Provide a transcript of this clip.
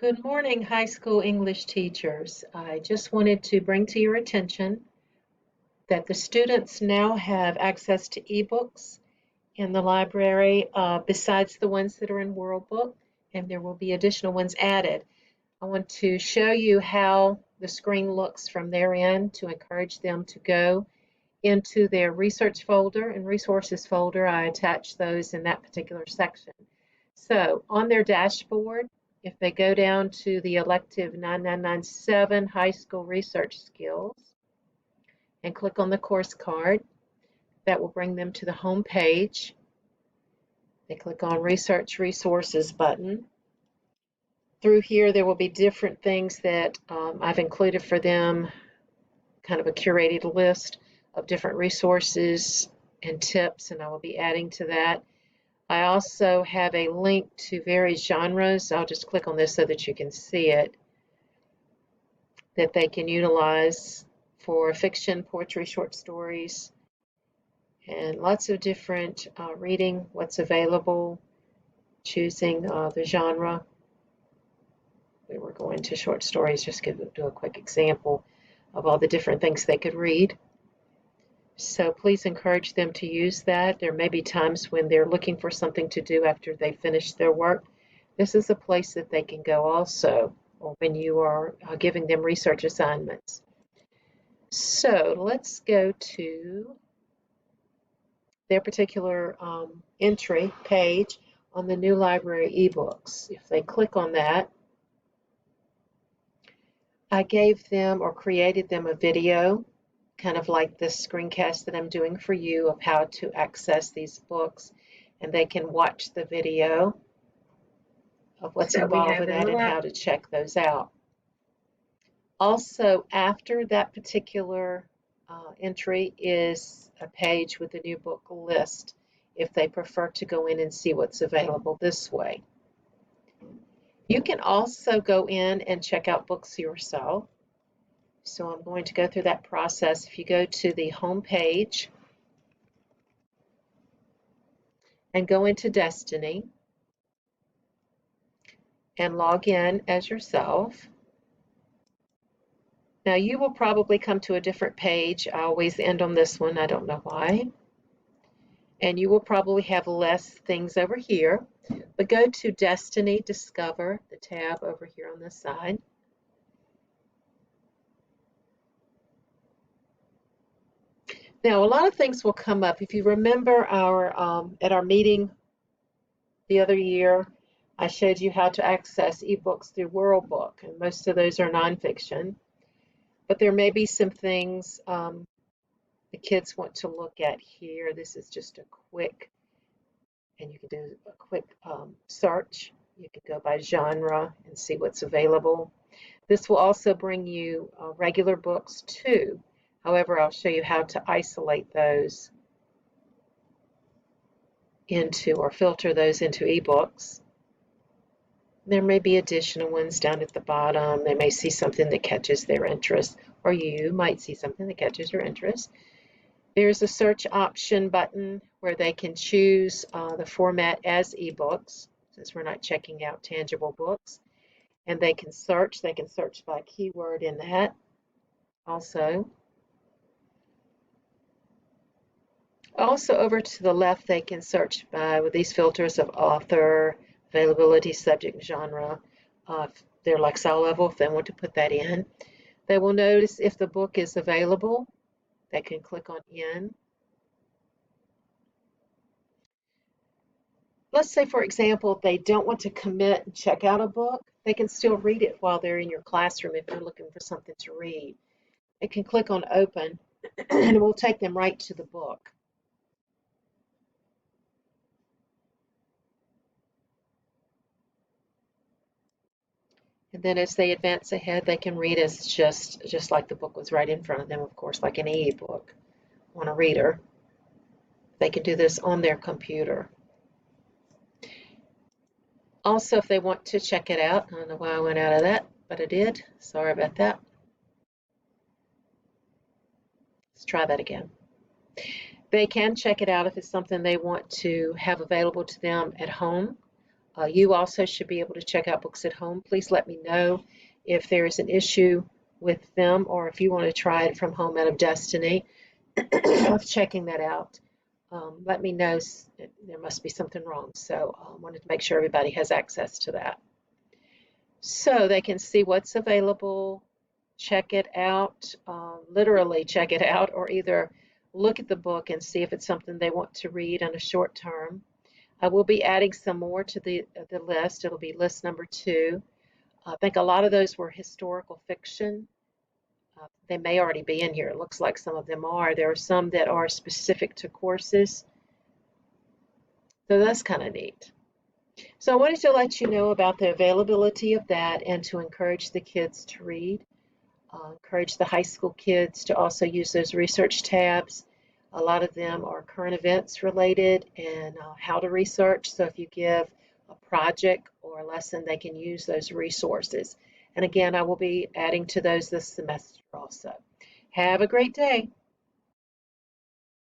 Good morning, high school English teachers. I just wanted to bring to your attention that the students now have access to ebooks in the library besides the ones that are in World Book, and there will be additional ones added. I want to show you how the screen looks from their end to encourage them to go into their research folder and resources folder. I attach those in that particular section. So on their dashboard, if they go down to the elective 9997 High School Research Skills and click on the course card, that will bring them to the home page. They click on Research Resources button. Through here, there will be different things that I've included for them, kind of a curated list of different resources and tips, and I will be adding to that. I also have a link to various genres. I'll just click on this so that you can see it, that they can utilize for fiction, poetry, short stories, and lots of different reading, what's available, choosing the genre. We were going to short stories, just to do a quick example of all the different things they could read. So please encourage them to use that. There may be times when they're looking for something to do after they finish their work. This is a place that they can go also, or when you are giving them research assignments. So let's go to their particular entry page on the new library ebooks. If they click on that, I gave them or created them a video, kind of like this screencast that I'm doing for you of how to access these books, and they can watch the video of what's involved with that and how to check those out. Also, after that particular entry is a page with the new book list if they prefer to go in and see what's available this way. You can also go in and check out books yourself. So I'm going to go through that process. If you go to the home page and go into Destiny and log in as yourself. Now you will probably come to a different page. I always end on this one, I don't know why. And you will probably have less things over here, but go to Destiny Discover, the tab over here on this side. Now, a lot of things will come up. If you remember at our meeting the other year, I showed you how to access ebooks through World Book, and most of those are nonfiction. But there may be some things the kids want to look at here. This is just a quick, and you can do a quick search. You can go by genre and see what's available. This will also bring you regular books too. However, I'll show you how to isolate those into or filter those into ebooks. There may be additional ones down at the bottom. They may see something that catches their interest, or you might see something that catches your interest. There's a search option button where they can choose the format as ebooks, since we're not checking out tangible books. And they can search by keyword in that also. Also over to the left, they can search by with these filters of author, availability, subject, genre, their Lexile level, if they want to put that in. They will notice if the book is available. They can click on in. Let's say, for example, if they don't want to commit and check out a book, they can still read it while they're in your classroom if they're looking for something to read. They can click on open and it will take them right to the book. And then as they advance ahead, they can read as just like the book was right in front of them, of course, like an e-book on a reader. They can do this on their computer. Also, if they want to check it out, I don't know why I went out of that, but I did. Sorry about that. Let's try that again. They can check it out if it's something they want to have available to them at home You also should be able to check out Books at Home. Please let me know if there is an issue with them or if you want to try it from Home Out of Destiny of checking that out. Let me know. There must be something wrong. So I wanted to make sure everybody has access to that. So they can see what's available, check it out, literally check it out, or either look at the book and see if it's something they want to read in a short term. I will be adding some more to the list. It'll be list number 2. I think a lot of those were historical fiction. They may already be in here. It looks like some of them are. There are some that are specific to courses. So that's kind of neat. So I wanted to let you know about the availability of that and to encourage the kids to read. Encourage the high school kids to also use those research tabs. A lot of them are current events related and how to research. So if you give a project or a lesson, they can use those resources. And again, I will be adding to those this semester also. Have a great day.